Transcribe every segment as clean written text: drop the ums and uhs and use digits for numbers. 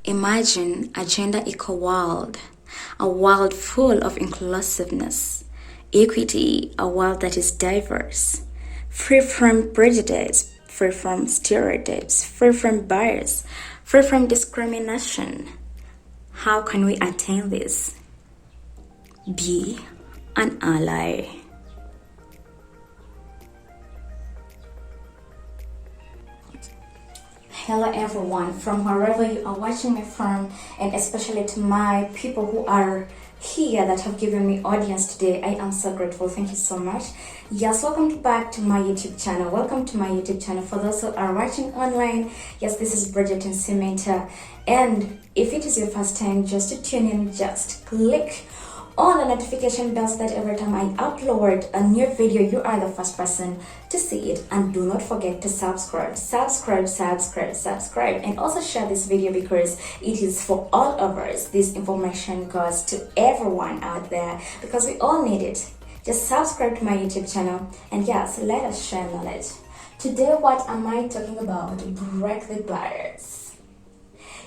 Imagine a gender equal world, a world full of inclusiveness, equity, a world that is diverse, free from prejudice, free from stereotypes, free from bias, free from discrimination. How can we attain this? Be an ally. Hello everyone, from wherever you are watching me from, and especially to my people who are here that have given me audience today. I am so grateful. Thank you so much. Yes, welcome back to my YouTube channel. Welcome to my YouTube channel. For those who are watching online, yes, this is Bridget Nsimenta, and if it is your first time just to tune in, just click on the notification bell so that every time I upload a new video, you are the first person to see it. And do not forget to subscribe, and also share this video because it is for all of us. This information goes to everyone out there because we all need it. Just subscribe to my YouTube channel, and yes, let us share knowledge. Today, what am I talking about? Break the barriers.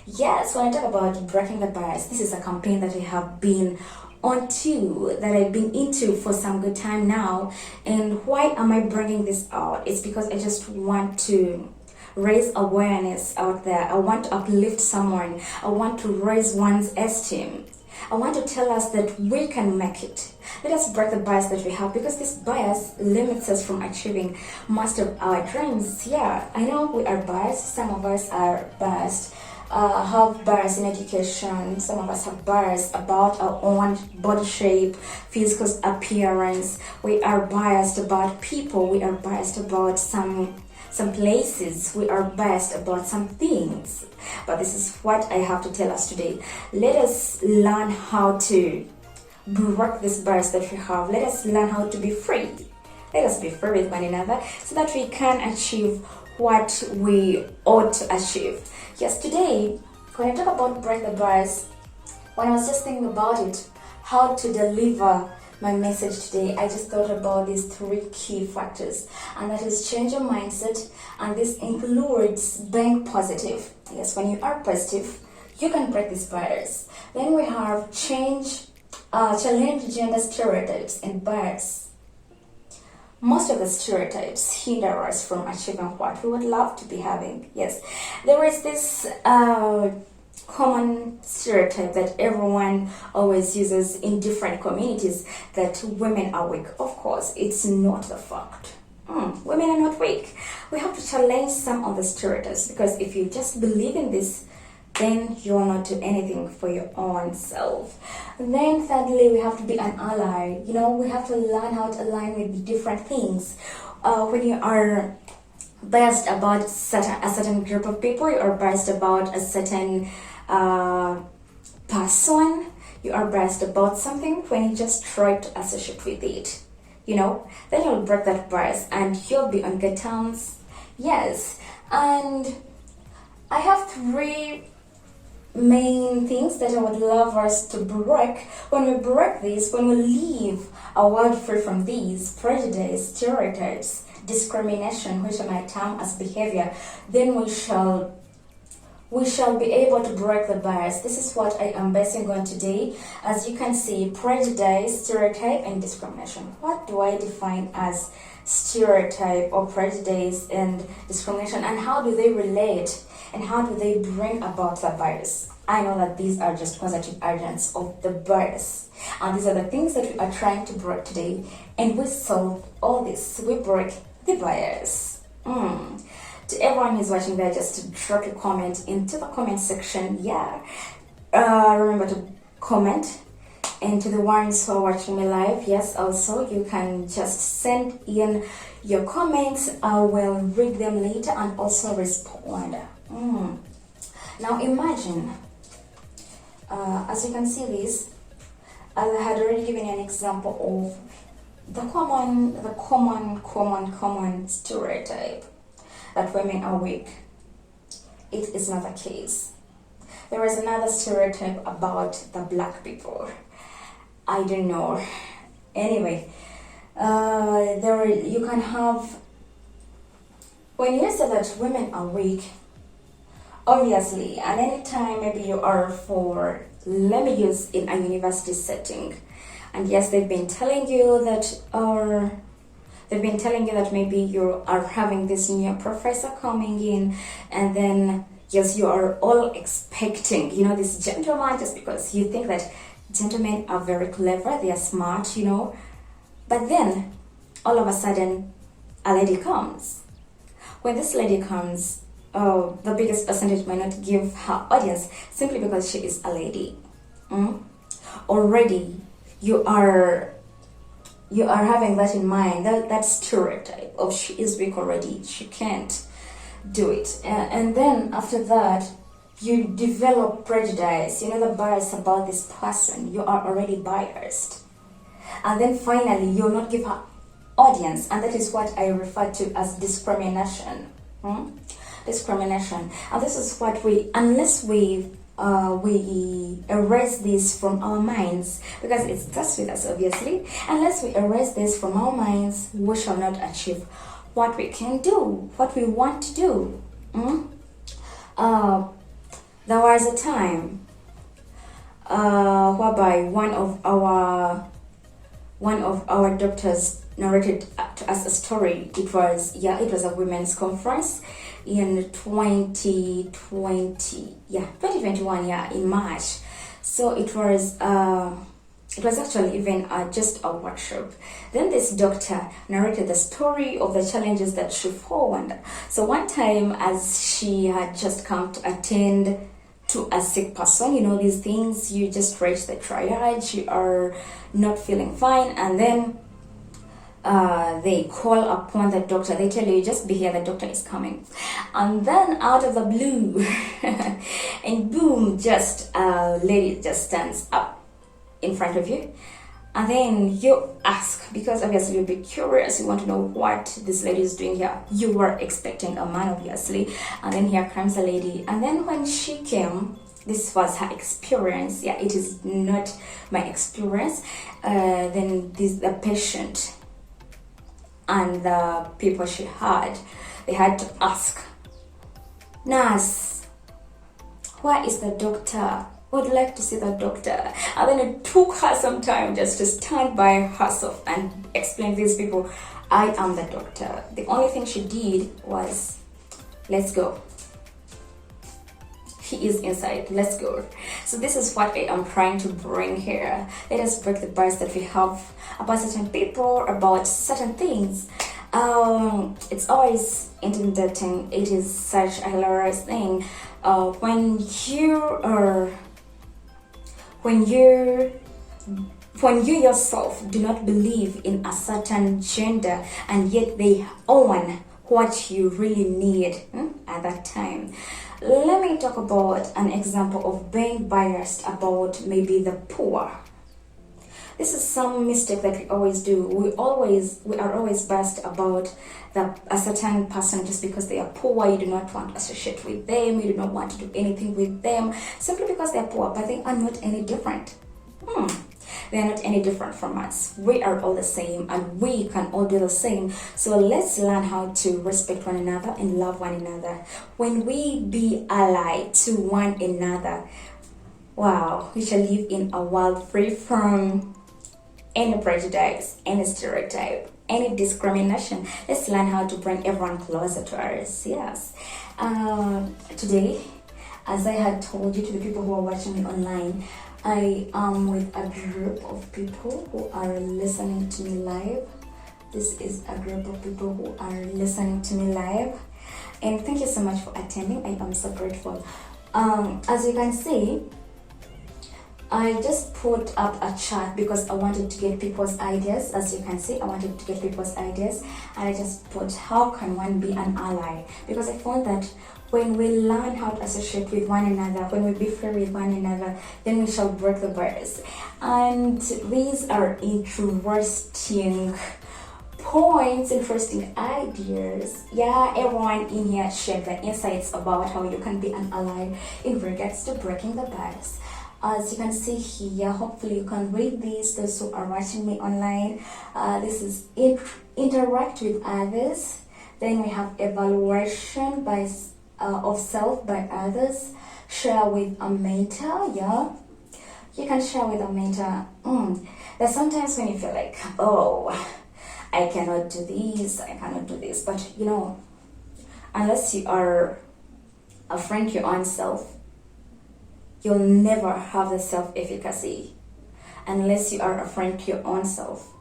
Yes, when I talk about breaking the barriers, this is a campaign that I have been that I've been into for some good time now. And why am I bringing this out? It's because I just want to raise awareness out there. I want to uplift someone. I want to raise one's esteem. I want to tell us that we can make it. Let us break the bias that we have, because this bias limits us from achieving most of our dreams. Yeah, I know we are biased. Some of us are biased. Have bias in education. Some of us have bias about our own body shape, physical appearance. We are biased about people. We are biased about some places. We are biased about some things. But this is what I have to tell us today. Let us learn how to break this bias that we have. Let us learn how to be free. Let us be free with one another so that we can achieve what we ought to achieve. Yes, today, when I talk about break the bias, when I was just thinking about it, how to deliver my message today, I just thought about these three key factors, and that is change your mindset, and this includes being positive. Yes, when you are positive, you can break these barriers. Then we have challenge gender stereotypes and bias. Most of the stereotypes hinder us from achieving what we would love to be having. Yes, there is this common stereotype that everyone always uses in different communities, that women are weak. Of course, it's not the fact. Women are not weak. We have to challenge some of the stereotypes, because if you just believe in this, then you will not do anything for your own self. And then thirdly, we have to be an ally. You know, we have to learn how to align with different things. When you are biased about a certain group of people, you are biased about a certain person, you are biased about something, when you just try to associate with it, you know, then you'll break that bias and you'll be on good terms. Yes, and I have three main things that I would love us to break. When we break this, when we leave a world free from these prejudice, stereotypes, discrimination, which I might term as behavior, then we shall be able to break the bias. This is what I am basing on today. As you can see, prejudice, stereotype, and discrimination. What do I define as stereotype or prejudice and discrimination, and how do they relate, and how do they bring about the bias? I know that these are just positive agents of the bias, and these are the things that we are trying to break today, and we solve all this. We break the bias. To everyone who's watching there, just drop your comment into the comment section. Yeah, remember to comment. And to the ones who are watching me live, yes, also you can just send in your comments. I will read them later and also respond. Now imagine, as you can see this, I had already given you an example of the common stereotype that women are weak. It is not the case. There is another stereotype about the black people. I don't know. Anyway, you can have, when you say that women are weak, Obviously, and anytime maybe you are for, let me use in a university setting, and yes, they've been telling you that maybe you are having this new professor coming in, and then yes, you are all expecting, this gentleman, just because you think that gentlemen are very clever, they are smart, but then all of a sudden a lady comes. When this lady comes, the biggest percentage might not give her audience simply because she is a lady. Already you are having that in mind, that stereotype of she is weak already, she can't do it, and then after that you develop prejudice, the bias about this person, you are already biased, and then finally you'll not give her audience, and that is what I refer to as discrimination. Discrimination, and this is what unless we erase this from our minds, because it starts with us obviously, unless we erase this from our minds, we shall not achieve what we can do, what we want to do. There was a time whereby one of our doctors narrated to us a story. It was a women's conference in 2021, in March. So it was actually even just a workshop. Then this doctor narrated the story of the challenges that she found. So one time, as she had just come to attend to a sick person, these things, you just reach the triage, you are not feeling fine, and then they call upon the doctor. They tell you, just be here, the doctor is coming. And then out of the blue, and boom, just a lady just stands up in front of you. And then you ask, because obviously you'll be curious, you want to know what this lady is doing here. You were expecting a man, obviously. And then here comes a lady. And then when she came, this was her experience. Yeah, it is not my experience. Then the patient and the people she had, they had to ask, nurse, where is the doctor? Would like to see the doctor. And then it took her some time just to stand by herself and explain to these people, I am the doctor. The only thing she did was, let's go. He is inside, let's go. So this is what I am trying to bring here. Let us break the bias that we have about certain people, about certain things. It's always intimidating. It is such a hilarious thing when you yourself do not believe in a certain gender, and yet they own what you really need at that time. Let me talk about an example of being biased about maybe the poor. This is some mistake that we always do. We are always biased about a certain person just because they are poor. You do not want to associate with them. You do not want to do anything with them simply because they are poor, but they are not any different. They are not any different from us. We are all the same, and we can all do the same. So let's learn how to respect one another and love one another. When we be allied to one another, wow, we shall live in a world free from any prejudice, any stereotype, any discrimination. Let's learn how to bring everyone closer to us. Yes. Today, as I had told you to the people who are watching me online, I am with a group of people who are listening to me live. This is a group of people who are listening to me live. And thank you so much for attending. I am so grateful. As you can see, I just put up a chat because I wanted to get people's ideas. As you can see, I wanted to get people's ideas. And I just put, how can one be an ally? Because I found that when we learn how to associate with one another, when we be fair with one another, then we shall break the barriers. And these are interesting points, interesting ideas. Yeah, everyone in here shared the insights about how you can be an ally in regards to breaking the barriers. As you can see here, hopefully you can read this, those who are watching me online. This is interact with others. Then we have evaluation by of self by others. Share with a mentor. Yeah, you can share with a mentor. There's sometimes when you feel like, oh, I cannot do this, I cannot do this. But you know, unless you are a friend to your own self, you'll never have the self-efficacy. Unless you are a friend to your own self,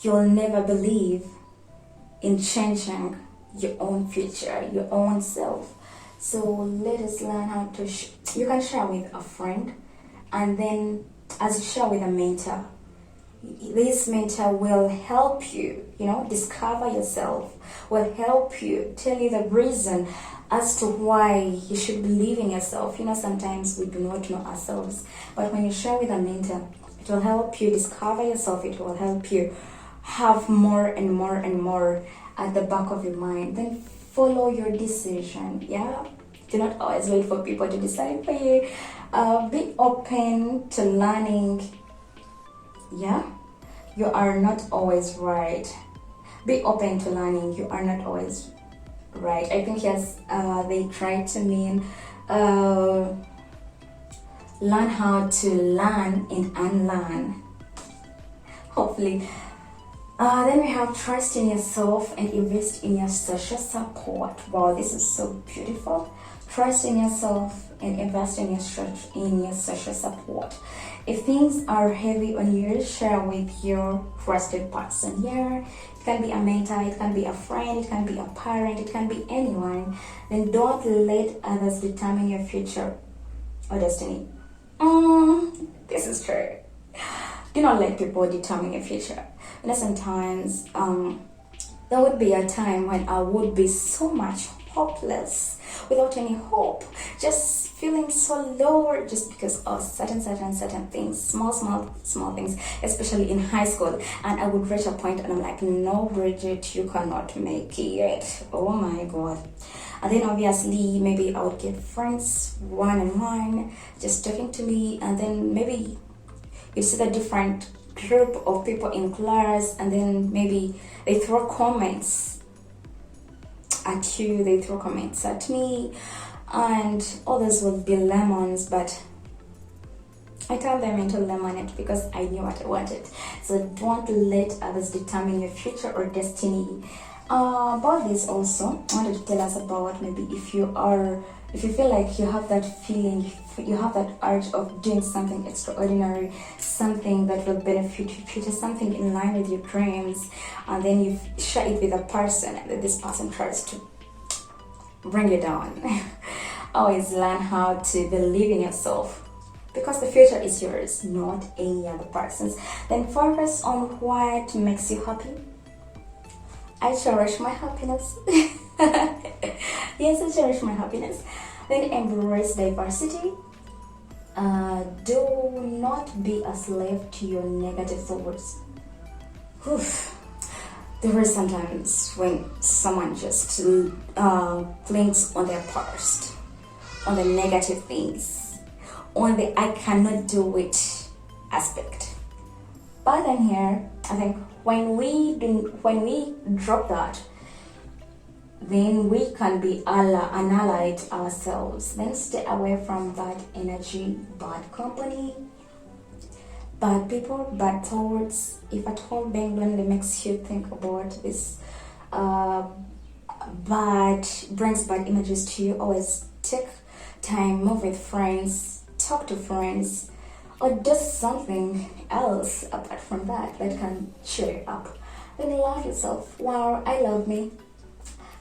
you'll never believe in changing your own future, your own self. So let us learn how to you can share with a friend, and then as you share with a mentor, this mentor will help you, discover yourself, will help you, tell you the reason as to why you should believe in yourself. Sometimes we do not know ourselves, but when you share with a mentor, it will help you discover yourself. It will help you have more and more and more at the back of your mind. Then follow your decision. Yeah, do not always wait for people to decide for you. Be open to learning. Yeah, you are not always right. Be open to learning. You are not always right. I think yes, they try to mean learn how to learn and unlearn. Hopefully. Then we have trust in yourself and invest in your social support. Wow, this is so beautiful. Trust in yourself and invest in your social support. If things are heavy on you, share with your trusted person. Yeah, it can be a mentor, it can be a friend, it can be a parent, it can be anyone. Then don't let others determine your future or destiny. This is true. Do not let people determine your future. Sometimes there would be a time when I would be so much hopeless, without any hope, just feeling so low just because of certain things, small things, especially in high school. And I would reach a point and I'm like, no, Bridget, you cannot make it. Oh my God. And then obviously maybe I would get friends one-on-one just talking to me, and then maybe you see the different group of people in class, and then maybe they throw comments at you, they throw comments at me, and others will be lemons, but I turned them into lemonade because I knew what I wanted. So don't let others determine your future or destiny. About this also, I wanted to tell us about maybe if you feel like you have that feeling, you have that urge of doing something extraordinary, something that will benefit your future, something in line with your dreams, and then you share it with a person, and then this person tries to bring you down. Always learn how to believe in yourself, because the future is yours, not any other person's. Then focus on what makes you happy. I cherish my happiness. Yes, I cherish my happiness. Then embrace diversity. Do not be a slave to your negative thoughts. There are sometimes when someone just clings on their past, on the negative things, on the I cannot do it aspect. But then here, I think when we drop that, then we can be an ally to ourselves. Then stay away from bad energy, bad company, bad people, bad thoughts. If at all being lonely makes you think about this brings bad images to you, always take time, move with friends, talk to friends, or do something else apart from that can cheer you up. Then love yourself. Wow, I love me.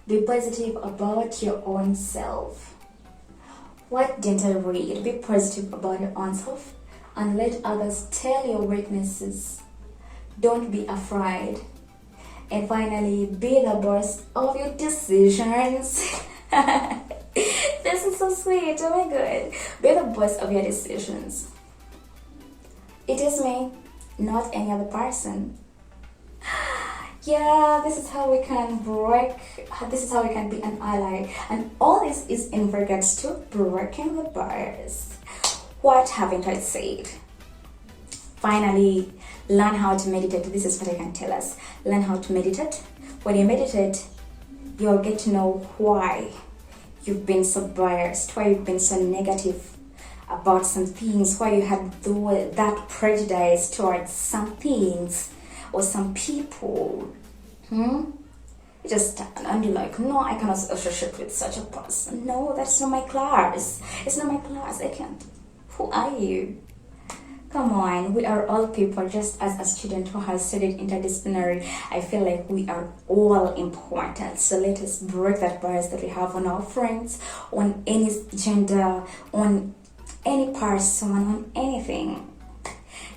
Be positive about your own self. What didn't I read? Be positive about your own self and let others tell your weaknesses. Don't be afraid. And finally, be the boss of your decisions. This is so sweet. Oh my God. Be the boss of your decisions. It is me, not any other person. Yeah, this is how we can be an ally. And all this is in regards to breaking the bars. What haven't I said? Finally, learn how to meditate. This is what I can tell us. Learn how to meditate. When you meditate, you'll get to know why you've been so biased, why you've been so negative about some things, why you had that prejudice towards some things or some people. You just stand and you're like, no, I cannot associate with such a person. No, that's not my class. It's not my class. I can't. Who are you? Come on, we are all people. Just as a student who has studied interdisciplinary, I feel like we are all important. So let us break that bias that we have on our friends, on any gender, on any person, on anything.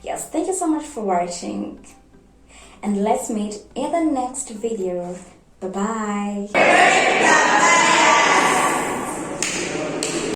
Yes, thank you so much for watching. And let's meet in the next video. Bye-bye.